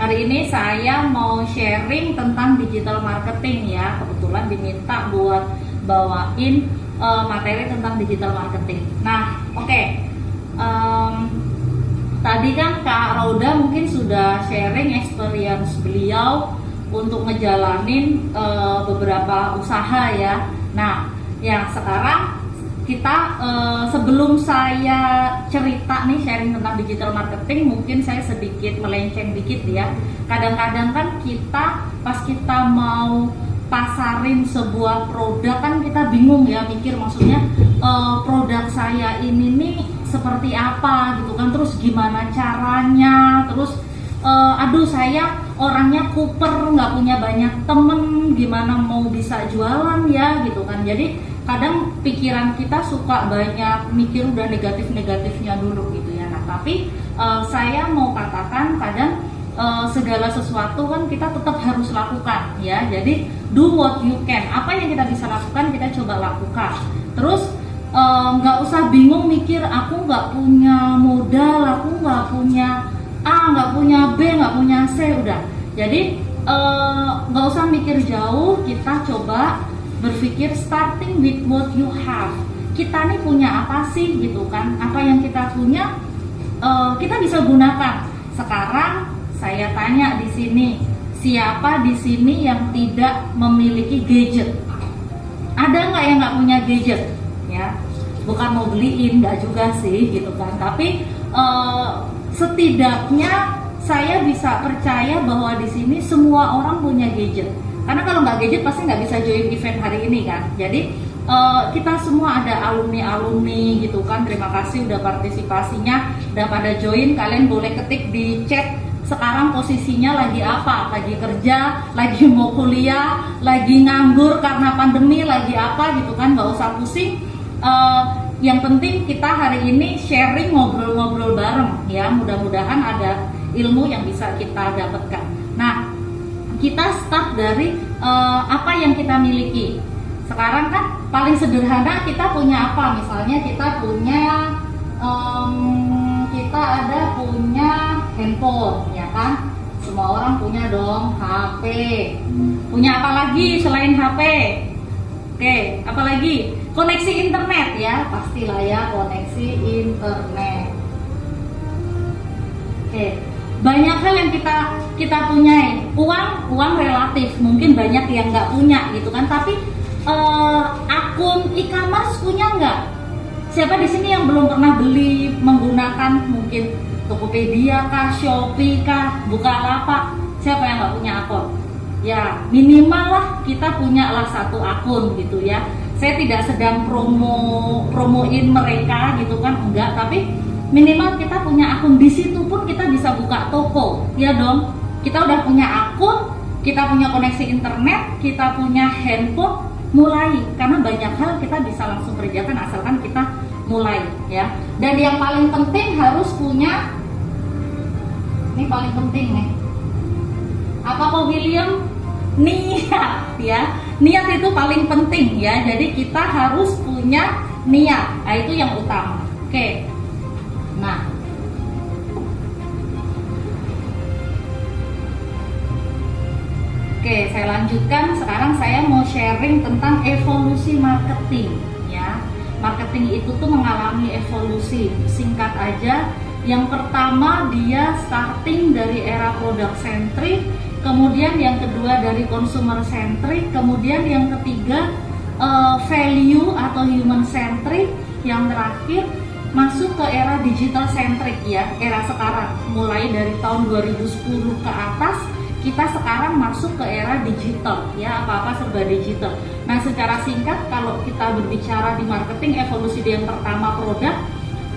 Hari ini saya mau sharing tentang digital marketing ya. Kebetulan diminta buat bawain materi tentang digital marketing. Nah, oke. Tadi kan Kak Rauda mungkin sudah sharing experience beliau untuk ngejalanin beberapa usaha ya. Nah, yang sekarang kita sebelum saya cerita nih sharing tentang digital marketing, mungkin saya sedikit melenceng dikit ya. Kadang-kadang kan kita pas kita mau pasarin sebuah produk kan kita bingung ya, mikir maksudnya produk saya ini nih seperti apa gitu kan, terus gimana caranya, terus aduh saya orangnya kuper, nggak punya banyak temen, gimana mau bisa jualan ya gitu kan. Jadi kadang pikiran kita suka banyak mikir udah negatif-negatifnya dulu gitu ya. Nah tapi saya mau katakan kadang segala sesuatu kan kita tetap harus lakukan ya. Jadi do what you can, apa yang kita bisa lakukan kita coba lakukan. Terus nggak usah bingung mikir aku nggak punya modal, aku nggak punya A, nggak punya B, nggak punya C, udah. Jadi nggak usah mikir jauh, kita coba berpikir starting with what you have. Kita nih punya apa sih gitu kan? Apa yang kita punya kita bisa gunakan. Sekarang saya tanya di sini, siapa di sini yang tidak memiliki gadget? Ada nggak yang nggak punya gadget? Ya, bukan mau beliin, nggak juga sih gitu kan. Tapi setidaknya saya bisa percaya bahwa di sini semua orang punya gadget. Karena kalau nggak gadget pasti nggak bisa join event hari ini kan. Jadi kita semua ada alumni-alumni gitu kan. Terima kasih udah partisipasinya, udah pada join. Kalian boleh ketik di chat sekarang posisinya lagi apa, lagi kerja, lagi mau kuliah, lagi nganggur karena pandemi, lagi apa gitu kan. Nggak usah pusing. Yang penting kita hari ini sharing, ngobrol-ngobrol bareng ya. Mudah-mudahan ada ilmu yang bisa kita dapatkan. Nah, kita start dari apa yang kita miliki. Sekarang kan paling sederhana kita punya apa? Misalnya kita punya punya handphone ya kan? Semua orang punya dong HP. Punya apa lagi selain HP? Oke, apa lagi? Koneksi internet ya, pastilah ya koneksi internet. Oke. Banyak hal yang kita punyai. Uang relatif, mungkin banyak yang nggak punya gitu kan. Tapi akun e-commerce punya nggak? Siapa di sini yang belum pernah beli menggunakan mungkin Tokopedia kah, Shopee kah, Bukalapak? Siapa yang nggak punya akun? Ya minimal lah kita punya lah satu akun gitu ya. Saya tidak sedang promoin mereka gitu kan, enggak. Tapi minimal kita punya akun, di situ pun kita bisa buka toko ya dong. Kita udah punya akun, kita punya koneksi internet, kita punya handphone, mulai. Karena banyak hal kita bisa langsung kerjakan asalkan kita mulai ya. Dan yang paling penting harus punya, ini paling penting nih, apa kok William? Niat ya. Niat itu paling penting ya. Jadi kita harus punya niat, nah itu yang utama. Oke. Nah, oke, saya lanjutkan. Sekarang saya mau sharing tentang evolusi marketing ya. Marketing itu tuh mengalami evolusi. Singkat aja, yang pertama dia starting dari era product centric, kemudian yang kedua dari consumer centric, kemudian yang ketiga value atau human centric, yang terakhir masuk ke era digital centric ya, era sekarang. Mulai dari tahun 2010 ke atas, kita sekarang masuk ke era digital ya, apa-apa serba digital. Nah, secara singkat kalau kita berbicara di marketing, evolusi yang pertama produk,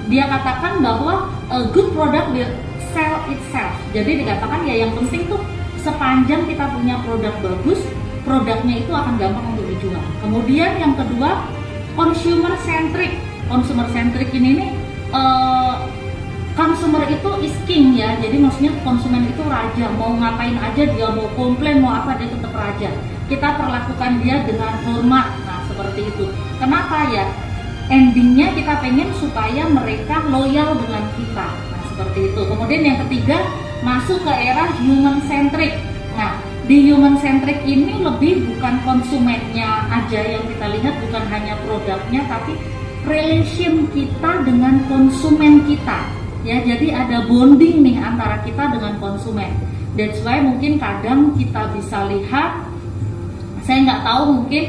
dia katakan bahwa a good product will sell itself. Jadi dikatakan ya yang penting tuh sepanjang kita punya produk bagus, produknya itu akan gampang untuk dijual. Kemudian yang kedua, consumer centric. Consumer centric ini nih consumer itu is king ya. Jadi maksudnya konsumen itu raja, mau ngapain aja dia, mau komplain mau apa dia tetap raja. Kita perlakukan dia dengan hormat. Nah, seperti itu. Kenapa ya? Endingnya kita pengen supaya mereka loyal dengan kita. Nah, seperti itu. Kemudian yang ketiga, masuk ke era human centric. Nah, di human centric ini lebih bukan konsumennya aja yang kita lihat, bukan hanya produknya, tapi relation kita dengan konsumen kita. Ya, jadi ada bonding nih antara kita dengan konsumen. That's why mungkin kadang kita bisa lihat, saya nggak tahu mungkin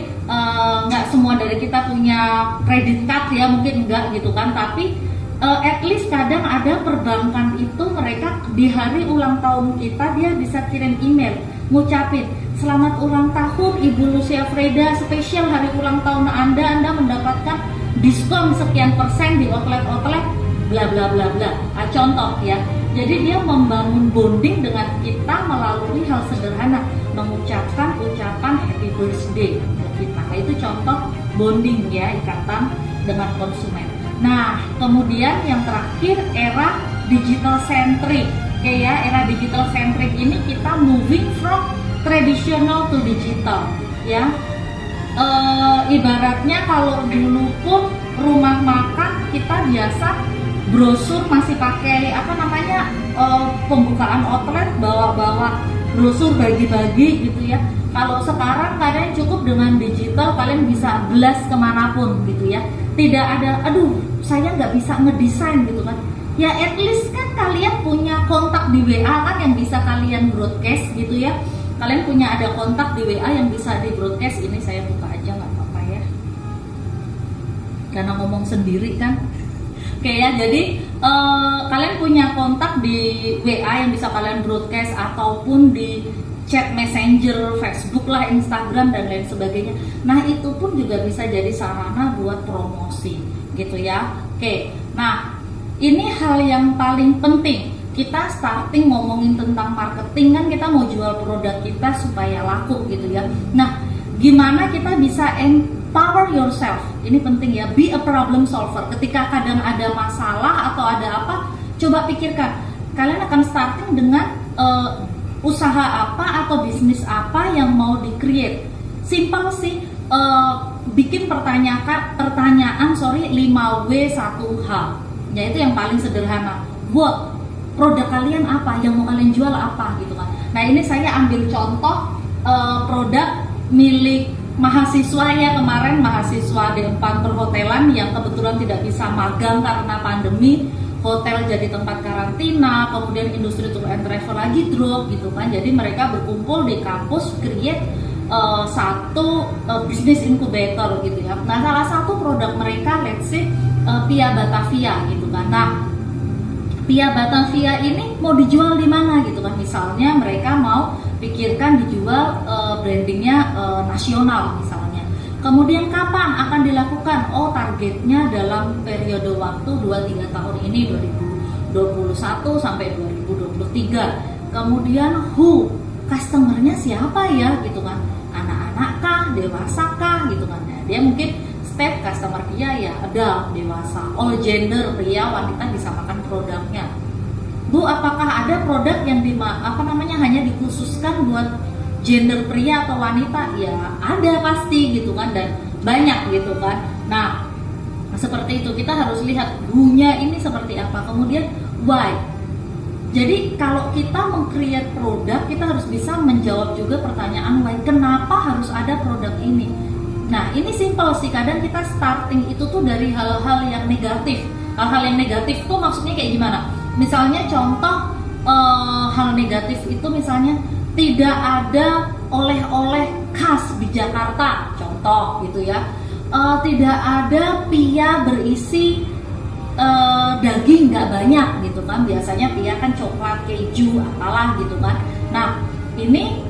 nggak semua dari kita punya credit card ya, mungkin enggak gitu kan, tapi at least kadang ada perbankan itu mereka di hari ulang tahun kita dia bisa kirim email ngucapin selamat ulang tahun Ibu Lucia Freda, spesial hari ulang tahun Anda mendapatkan diskon sekian persen di outlet-outlet bla bla bla bla. Contoh ya. Jadi dia membangun bonding dengan kita melalui hal sederhana, mengucapkan ucapan happy birthday untuk kita. Itu contoh bonding ya, ikatan dengan konsumen. Nah, kemudian yang terakhir era digital centric. Oke ya, era digital centric ini kita moving from traditional to digital ya. Ibaratnya kalau dulu pun rumah makan kita biasa brosur masih pakai pembukaan outlet, bawa brosur bagi-bagi gitu ya. Kalau sekarang kalian cukup dengan digital, kalian bisa blast kemanapun gitu ya. Tidak ada, aduh saya nggak bisa ngedesain gitu kan. Ya at least kan kalian punya kontak di WA kan yang bisa kalian broadcast gitu ya. Kalian punya ada kontak di WA yang bisa di broadcast. Ini saya buka aja nggak apa-apa ya, karena ngomong sendiri kan. Oke ya, jadi kalian punya kontak di WA yang bisa kalian broadcast ataupun di chat messenger, Facebook lah, Instagram dan lain sebagainya. Nah itu pun juga bisa jadi sarana buat promosi gitu ya. Oke, nah ini hal yang paling penting. Kita starting ngomongin tentang marketing kan, kita mau jual produk kita supaya laku gitu ya. Nah gimana kita bisa empower yourself, ini penting ya, be a problem solver. Ketika kadang ada masalah atau ada apa, coba pikirkan kalian akan starting dengan usaha apa atau bisnis apa yang mau di-create. Simple sih, bikin pertanyaan 5W1H, yaitu yang paling sederhana. Buat produk kalian apa, yang mau kalian jual apa gitu kan. Nah ini saya ambil contoh produk milik mahasiswa ya, kemarin mahasiswa D4 perhotelan yang kebetulan tidak bisa magang karena pandemi, hotel jadi tempat karantina, kemudian industri tour and travel lagi drop gitu kan. Jadi mereka berkumpul di kampus create satu bisnis incubator gitu ya. Nah salah satu produk mereka let's say Pia Batavia gitu kan. Nah Pia Batavia ini mau dijual di mana gitu kan. Misalnya mereka mau pikirkan dijual brandingnya nasional misalnya. Kemudian kapan akan dilakukan? Oh targetnya dalam periode waktu 2-3 tahun ini, 2021 sampai 2023. Kemudian who, customernya siapa ya gitu kan. Anak-anak kah, dewasa kah gitu kan. Nah, dia mungkin step customer dia ya ada dewasa, all gender, pria wanita bisa makan produknya. Bu, apakah ada produk yang hanya dikhususkan buat gender pria atau wanita? Ya ada pasti gitu kan, dan banyak gitu kan. Nah seperti itu, kita harus lihat who-nya ini seperti apa, kemudian why. Jadi kalau kita meng-create produk, kita harus bisa menjawab juga pertanyaan why, kenapa harus ada produk ini. Nah ini simple sih, kadang kita starting itu tuh dari hal-hal yang negatif. Hal-hal yang negatif tuh maksudnya kayak gimana? Misalnya contoh hal negatif itu misalnya tidak ada oleh-oleh khas di Jakarta, contoh gitu ya. Tidak ada pia berisi daging nggak banyak gitu kan. Biasanya pia kan coklat, keju, apalah gitu kan. Nah ini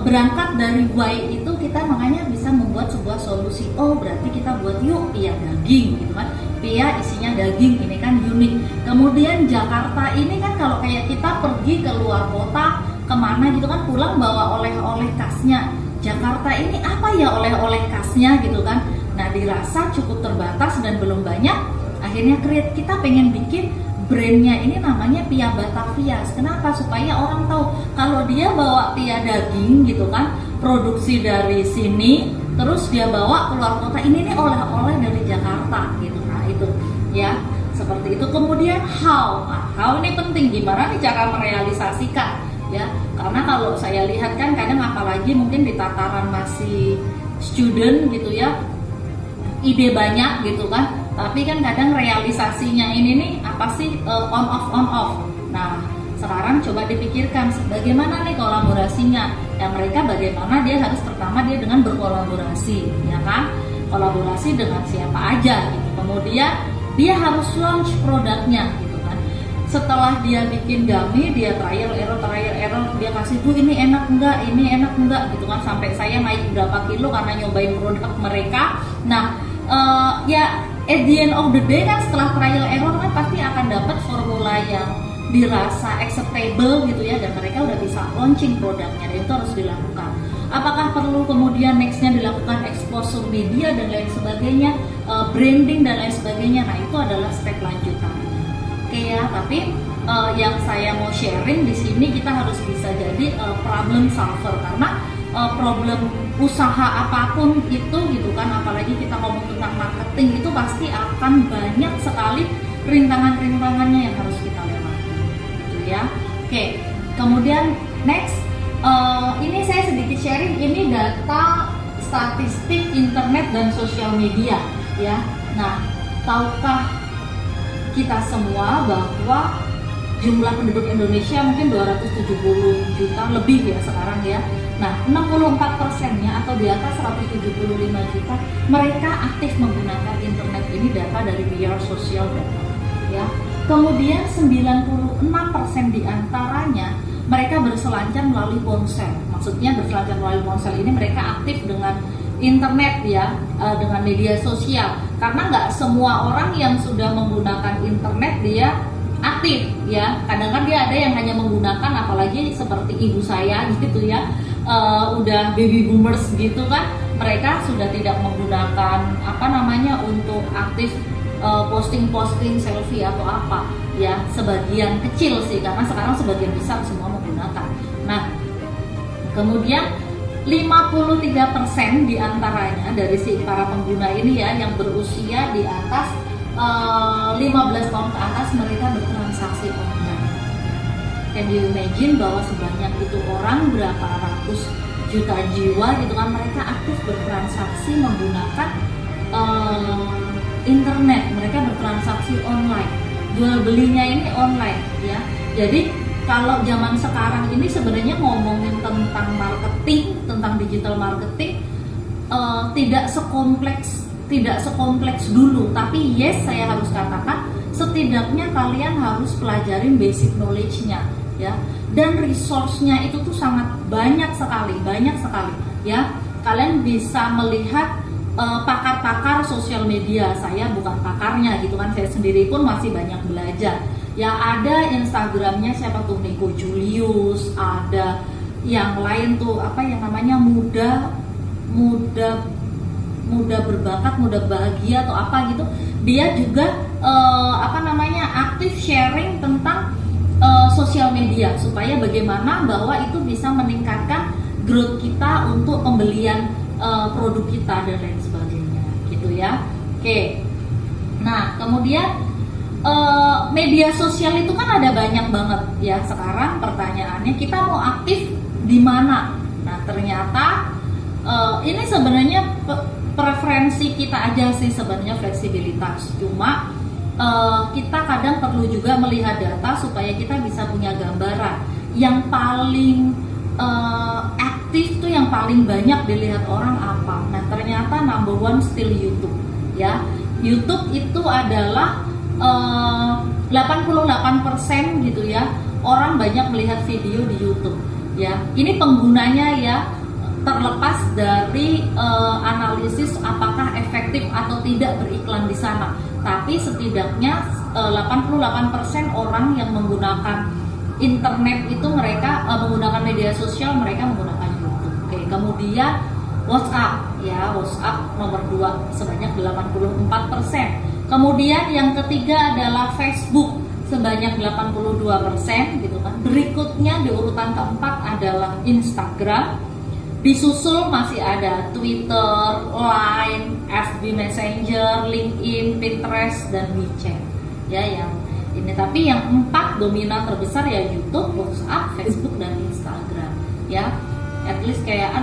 berangkat dari why itu kita makanya bisa membuat sebuah solusi. Oh berarti kita buat yuk pia daging gitu kan. Pia isinya daging, ini kan unik. Kemudian Jakarta ini kan kalau kayak kita pergi ke luar kota kemana gitu kan, pulang bawa oleh-oleh khasnya. Jakarta ini apa ya oleh-oleh khasnya gitu kan. Nah dirasa cukup terbatas dan belum banyak. Akhirnya kita pengen bikin brandnya ini namanya Pia Batavia. Kenapa? Supaya orang tahu kalau dia bawa pia daging gitu kan, produksi dari sini, terus dia bawa keluar kota, ini nih oleh-oleh dari Jakarta gitu. Nah itu ya seperti itu. Kemudian how hal ini penting, gimana nih cara merealisasikan ya, karena kalau saya lihat kan kadang apalagi mungkin di tataran masih student gitu ya, ide banyak gitu kan, tapi kan kadang realisasinya ini nih apa sih, on off. Nah sekarang coba dipikirkan bagaimana nih kolaborasinya ya, mereka bagaimana dia harus pertama dia dengan berkolaborasi ya kan, kolaborasi dengan siapa aja gitu, kemudian dia harus launch produknya gitu kan. Setelah dia bikin dummy, dia trial error, dia kasih tuh ini enak enggak gitu kan, sampai saya naik berapa kilo karena nyobain produk mereka. Nah ya at the end of the day kan setelah trial error kan pasti akan dapat formula yang dirasa acceptable gitu ya, dan mereka udah bisa launching produknya, dan itu harus dilakukan. Apakah perlu kemudian nextnya dilakukan exposure media dan lain sebagainya, branding dan lain sebagainya, nah itu adalah step lanjutannya. Oke ya, tapi yang saya mau sharing di sini kita harus bisa jadi problem solver, karena problem usaha apapun itu gitu kan, apalagi kita ngomong tentang marketing itu pasti akan banyak sekali rintangan-rintangannya yang harus kita lewati gitu ya. Oke, kemudian next, ini saya sedikit sharing, ini data statistik internet dan sosial media ya. Nah, tahukah kita semua bahwa jumlah penduduk Indonesia mungkin 270 juta lebih ya sekarang ya. Nah, 64%-nya atau di atas 175 juta mereka aktif menggunakan internet, ini data dari Biar Sosial Data ya. Kemudian 96% di antaranya mereka berselancar melalui ponsel. Maksudnya berselancar melalui ponsel ini mereka aktif dengan internet ya, dengan media sosial. Karena nggak semua orang yang sudah menggunakan internet dia aktif ya. Kadang kan dia ada yang hanya menggunakan, apalagi seperti ibu saya gitu ya, udah baby boomers gitu kan, mereka sudah tidak menggunakan untuk aktif posting selfie atau apa ya, sebagian kecil sih, karena sekarang sebagian besar semua menggunakan. Nah kemudian 53% diantaranya dari si para pengguna ini ya, yang berusia di atas 15 tahun ke atas, mereka bertransaksi online. Can you imagine bahwa sebanyak itu orang, berapa ratus juta jiwa gitu kan, mereka aktif bertransaksi menggunakan internet, mereka bertransaksi online, jual belinya ini online ya. Jadi kalau zaman sekarang ini sebenarnya ngomongin tentang marketing, tentang digital marketing, tidak sekompleks dulu. Tapi yes, saya harus katakan setidaknya kalian harus pelajarin basic knowledge-nya ya. Dan resource-nya itu tuh sangat banyak sekali ya. Kalian bisa melihat pakar-pakar sosial media, saya bukan pakarnya gitu kan, saya sendiri pun masih banyak belajar ya. Ada Instagramnya siapa tuh, Nico Julius, ada yang lain tuh apa yang namanya muda berbakat, muda bahagia atau apa gitu. Dia juga aktif sharing tentang sosial media, supaya bagaimana bahwa itu bisa meningkatkan growth kita untuk pembelian produk kita dan lain sebagainya gitu ya. Oke, nah kemudian media sosial itu kan ada banyak banget ya. Sekarang pertanyaannya, kita mau aktif di mana? Nah ternyata ini sebenarnya preferensi kita aja sih sebenarnya, fleksibilitas. Cuma kita kadang perlu juga melihat data supaya kita bisa punya gambaran yang paling aktif tuh, yang paling banyak dilihat orang apa. Nah ternyata number one still YouTube ya. YouTube itu adalah 88% gitu ya, orang banyak melihat video di YouTube ya. Ini penggunanya ya, terlepas dari analisis apakah efektif atau tidak beriklan di sana, tapi setidaknya 88% orang yang menggunakan internet itu mereka menggunakan media sosial, mereka menggunakan YouTube. Oke, kemudian WhatsApp ya, WhatsApp nomor 2 sebanyak 84%. Kemudian yang ketiga adalah Facebook sebanyak 82% gitu kan. Berikutnya di urutan keempat adalah Instagram. Disusul masih ada Twitter, Line, FB Messenger, LinkedIn, Pinterest dan WeChat. Ya, Ini tapi yang 4 dominan terbesar ya YouTube, WhatsApp, Facebook dan Instagram ya. At least kayak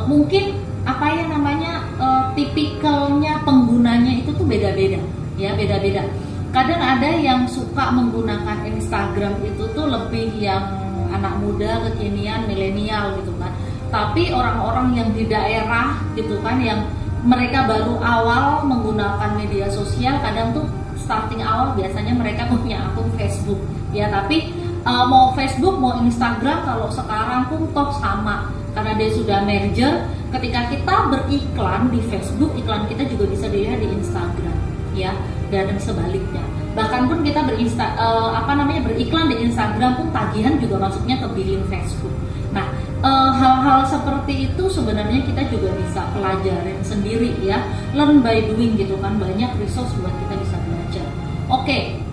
mungkin apa ya namanya tipikalnya penggunanya itu tuh beda-beda ya, beda-beda. Kadang ada yang suka menggunakan Instagram itu tuh lebih yang anak muda, kekinian, milenial gitu kan. Tapi orang-orang yang di daerah gitu kan, yang mereka baru awal menggunakan media sosial, kadang tuh starting awal biasanya mereka punya akun Facebook ya. Tapi mau Facebook mau Instagram kalau sekarang pun toh sama, karena dia sudah merger. Ketika kita beriklan di Facebook, iklan kita juga bisa dilihat di Instagram ya, dan sebaliknya. Bahkan pun kita beriklan di Instagram pun tagihan juga masuknya ke billing Facebook. Nah, hal-hal seperti itu sebenarnya kita juga bisa pelajarin sendiri ya, learn by doing gitu kan, banyak resource buat kita bisa belajar. Oke,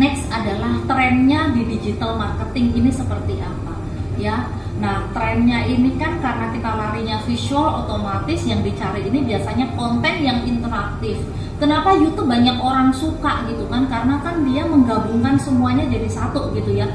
next adalah trennya di digital marketing ini seperti apa ya. Nah, trennya ini kan karena kita larinya visual, otomatis yang dicari ini biasanya konten yang interaktif. Kenapa YouTube banyak orang suka gitu kan, karena kan dia menggabungkan semuanya jadi satu gitu ya,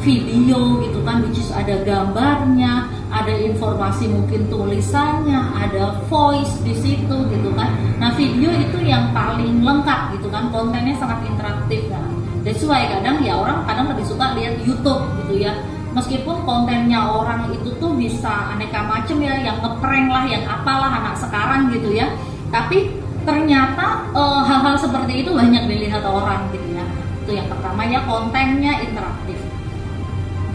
video gitu kan, which is ada gambarnya, ada informasi mungkin tulisannya, ada voice di situ gitu kan. Nah, video itu yang paling lengkap gitu kan, kontennya sangat interaktif. Nah, that's why kadang lebih suka lihat YouTube gitu ya. Meskipun kontennya orang itu tuh bisa aneka macam ya, yang ngeprank lah, yang apalah anak sekarang gitu ya. Tapi ternyata hal-hal seperti itu banyak dilihat orang gitu ya. Itu yang pertama ya, kontennya interaktif.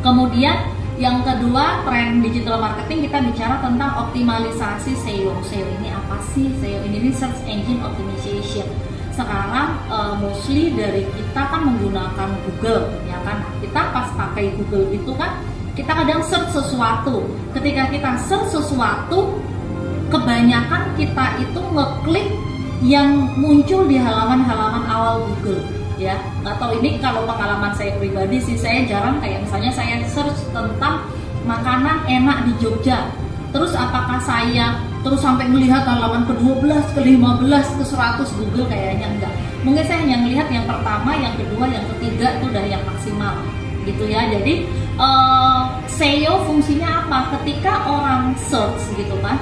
Kemudian yang kedua, tren digital marketing, kita bicara tentang optimalisasi SEO. SEO ini apa sih? SEO ini search engine optimization. Sekarang mostly dari kita kan menggunakan Google ya kan. Kita pas pakai Google itu kan kita kadang search sesuatu. Ketika kita search sesuatu, kebanyakan kita itu ngeklik yang muncul di halaman-halaman awal Google ya. Atau ini kalau pengalaman saya pribadi sih, saya jarang kayak misalnya saya search tentang makanan enak di Jogja, terus apakah saya terus sampai melihat halaman ke-12, ke-15, ke-100 Google? Kayaknya enggak. Mungkin saya hanya melihat yang pertama, yang kedua, yang ketiga, itu udah yang maksimal gitu ya. Jadi SEO fungsinya apa? Ketika orang search gitu kan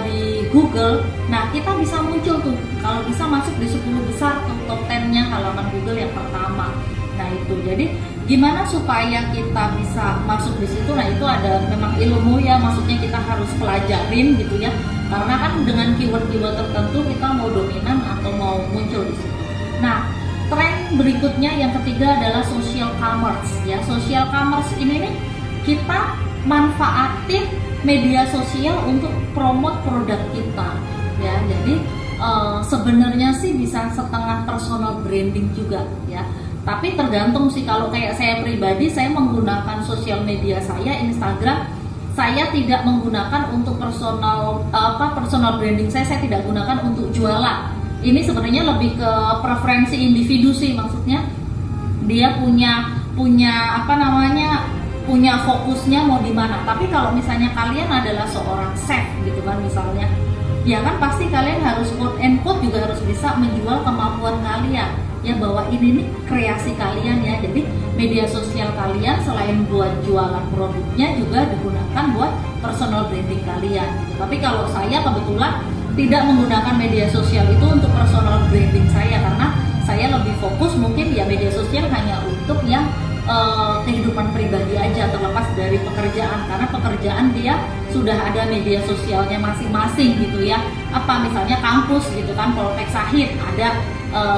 di Google, nah kita bisa muncul tuh, kalau bisa masuk di 10 besar tuh, top 10-nya halaman Google yang pertama. Nah itu, jadi gimana supaya kita bisa masuk di situ? Nah itu ada memang ilmu ya, maksudnya kita harus pelajarin gitu ya, karena kan dengan keyword-keyword tertentu kita mau dominan atau mau muncul di situ. Nah, tren berikutnya yang ketiga adalah social commerce ya. Social commerce ini nih, kita manfaatin media sosial untuk promote produk kita ya. Jadi sebenarnya sih bisa setengah personal branding juga ya. Tapi tergantung sih, kalau kayak saya pribadi, saya menggunakan sosial media saya, Instagram, saya tidak menggunakan untuk personal branding saya tidak gunakan untuk jualan. Ini sebenarnya lebih ke preferensi individu sih, maksudnya dia punya fokusnya mau di mana. Tapi kalau misalnya kalian adalah seorang chef gitu kan misalnya, ya kan pasti kalian harus quote and quote juga harus bisa menjual kemampuan kalian ya, bahwa ini nih kreasi kalian ya. Jadi media sosial kalian selain buat jualan produknya juga digunakan buat personal branding kalian gitu. Tapi kalau saya kebetulan tidak menggunakan media sosial itu untuk personal branding saya, karena saya lebih fokus mungkin ya media sosial hanya untuk yang kehidupan pribadi aja, terlepas dari pekerjaan, karena pekerjaan dia sudah ada media sosialnya masing-masing gitu ya. Apa misalnya kampus gitu kan, Poltek Sahid ada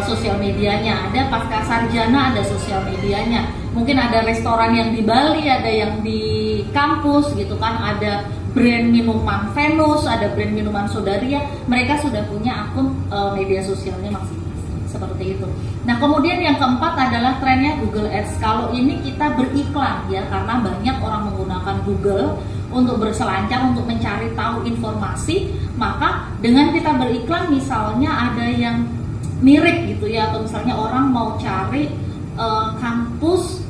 sosial medianya, ada pasca sarjana ada sosial medianya, mungkin ada restoran yang di Bali, ada yang di kampus gitu kan, ada brand minuman Venus, ada brand minuman Sodaria, mereka sudah punya akun media sosialnya masing-masing seperti itu. Nah kemudian yang keempat adalah trennya Google Ads. Kalau ini kita beriklan ya, karena banyak orang menggunakan Google untuk berselancar, untuk mencari tahu informasi. Maka dengan kita beriklan, misalnya ada yang mirip gitu ya, atau misalnya orang mau cari kampus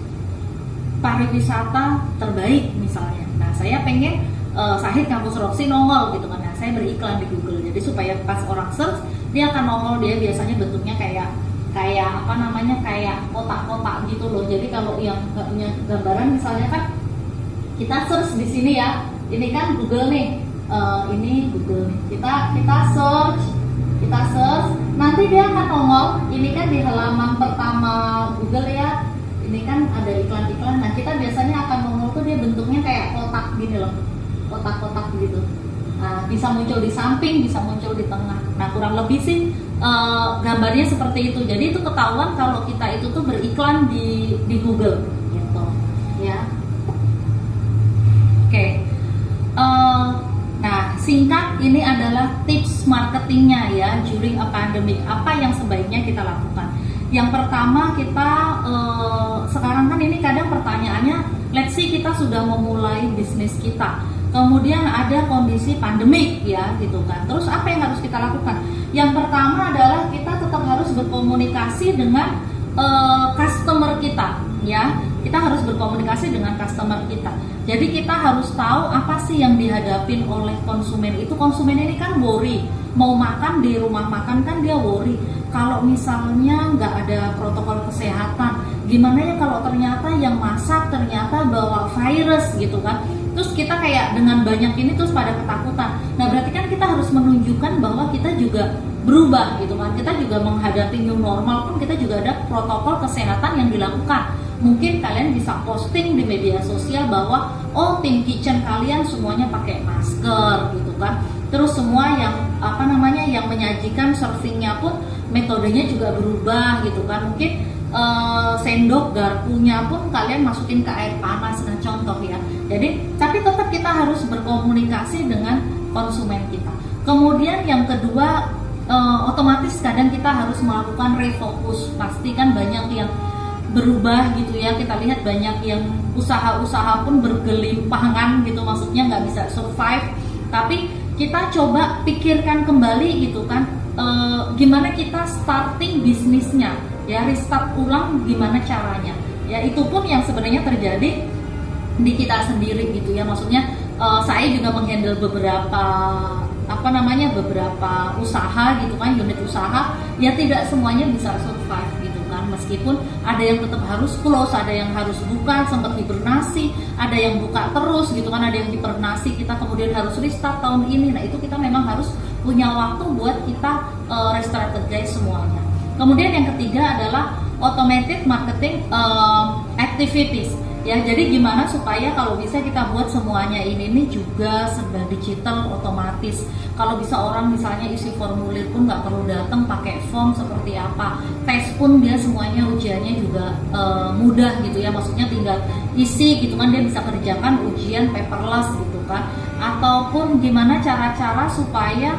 pariwisata terbaik misalnya. Nah saya pengen Sahid Kampus Roxy nongol gitu kan. Nah saya beriklan di Google, jadi supaya pas orang search dia akan nongol. Dia biasanya bentuknya kayak kayak apa namanya, kayak kotak-kotak gitu loh. Jadi kalau yang nggak punya gambaran misalnya kan kita search di sini ya, ini kan Google nih. Ini Google nih. Kita search, nanti dia akan nongol. Ini kan di halaman pertama Google ya. Ini kan ada iklan-iklan. Nah, kita biasanya akan nongol tuh dia bentuknya kayak kotak gini loh. Kotak-kotak gitu. Nah, bisa muncul di samping, bisa muncul di tengah. Nah, kurang lebih sih gambarnya seperti itu. Jadi itu ketahuan kalau kita itu tuh beriklan di Google gitu. Ya. Oke. Nah, singkat ini adalah tips marketingnya ya during a pandemic. Apa yang sebaiknya kita lakukan? Yang pertama kita sekarang kan ini kadang pertanyaannya, let's say kita sudah memulai bisnis kita, kemudian ada kondisi pandemik ya gitu kan. Terus apa yang harus kita lakukan? Yang pertama adalah kita tetap harus berkomunikasi dengan customer kita ya. Kita harus berkomunikasi dengan customer kita. Jadi kita harus tahu apa sih yang dihadapin oleh konsumen itu. Konsumen ini kan worry, mau makan di rumah makan kan dia worry. Kalau misalnya nggak ada protokol kesehatan, gimana ya kalau ternyata yang masak ternyata bawa virus gitu kan. Terus kita kayak dengan banyak ini terus pada ketakutan. Nah berarti kan kita harus menunjukkan bahwa kita juga berubah gitu kan. Kita juga menghadapi new normal pun kita juga ada protokol kesehatan yang dilakukan. Mungkin kalian bisa posting di media sosial bahwa oh tim kitchen kalian semuanya pakai masker gitu kan. Terus semua yang apa namanya yang menyajikan servingnya pun metodenya juga berubah gitu kan. Mungkin sendok garpunya pun kalian masukin ke air panas, nah contoh ya. Jadi tapi tetap kita harus berkomunikasi dengan konsumen kita. Kemudian yang kedua otomatis kadang kita harus melakukan refocus. Pasti kan banyak yang berubah gitu ya, kita lihat banyak yang usaha-usaha pun bergelimpangan gitu, maksudnya nggak bisa survive. Tapi kita coba pikirkan kembali gitu kan, gimana kita starting bisnisnya ya, restart ulang gimana caranya ya. Itu pun yang sebenarnya terjadi di kita sendiri gitu ya, maksudnya saya juga menghandle beberapa beberapa usaha gitu kan, unit usaha ya, tidak semuanya bisa survive gitu kan, meskipun ada yang tetap harus close, ada yang harus buka sempat hibernasi, ada yang buka terus gitu kan, ada yang hibernasi kita kemudian harus restart tahun ini. Nah itu kita memang harus punya waktu buat kita restrategize semuanya. Kemudian yang ketiga adalah automated marketing activities. Ya, jadi gimana supaya kalau bisa kita buat semuanya ini juga serba digital otomatis. Kalau bisa orang misalnya isi formulir pun nggak perlu datang pakai form seperti apa. Tes pun dia semuanya ujiannya juga mudah gitu ya. Maksudnya tinggal isi gitu kan, dia bisa kerjakan ujian paperless gitu kan. Ataupun gimana cara-cara supaya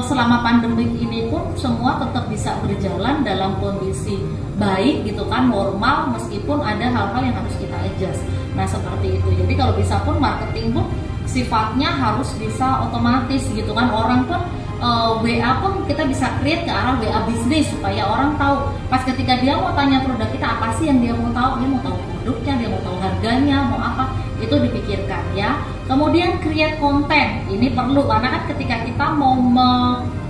selama pandemik ini pun semua tetap bisa berjalan dalam kondisi baik gitu kan, normal, meskipun ada hal-hal yang harus kita adjust. Nah seperti itu. Jadi kalau bisa pun marketing pun sifatnya harus bisa otomatis gitu kan. Orang pun WA pun kita bisa create ke arah WA bisnis supaya orang tahu pas ketika dia mau tanya produk kita apa sih yang dia mau tahu. Dia mau tahu produknya, dia mau tahu harganya, mau apa, itu dipikirkan ya. Kemudian create konten, ini perlu karena kan ketika kita mau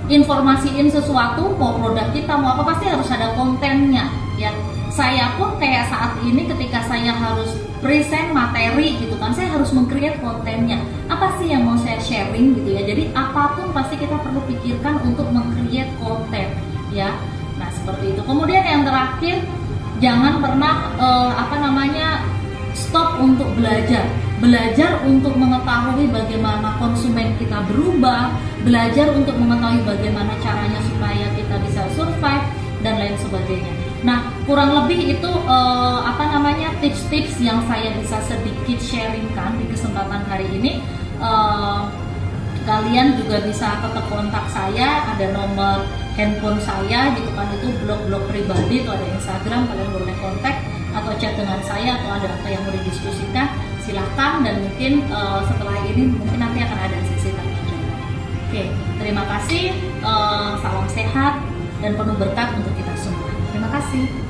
informasiin sesuatu, mau produk kita mau apa, pasti harus ada kontennya ya. Saya pun kayak saat ini ketika saya harus present materi gitu kan, saya harus meng-create kontennya. Apa sih yang mau saya sharing gitu ya. Jadi apapun pasti kita perlu pikirkan untuk meng-create konten ya. Nah seperti itu. Kemudian yang terakhir, jangan pernah stop untuk belajar untuk mengetahui bagaimana konsumen kita berubah, belajar untuk mengetahui bagaimana caranya supaya kita bisa survive dan lain sebagainya. Nah kurang lebih itu tips-tips yang saya bisa sedikit sharingkan di kesempatan hari ini. Kalian juga bisa tetap kontak saya, ada nomor handphone saya gitu kan, itu blog pribadi, itu ada Instagram, kalian boleh kontak atau chat dengan saya, atau ada apa yang mau didiskusikan silahkan. Dan mungkin setelah ini mungkin nanti akan ada sesi tanya jawab. Oke, terima kasih, salam sehat dan penuh berkat untuk kita semua. Terima kasih.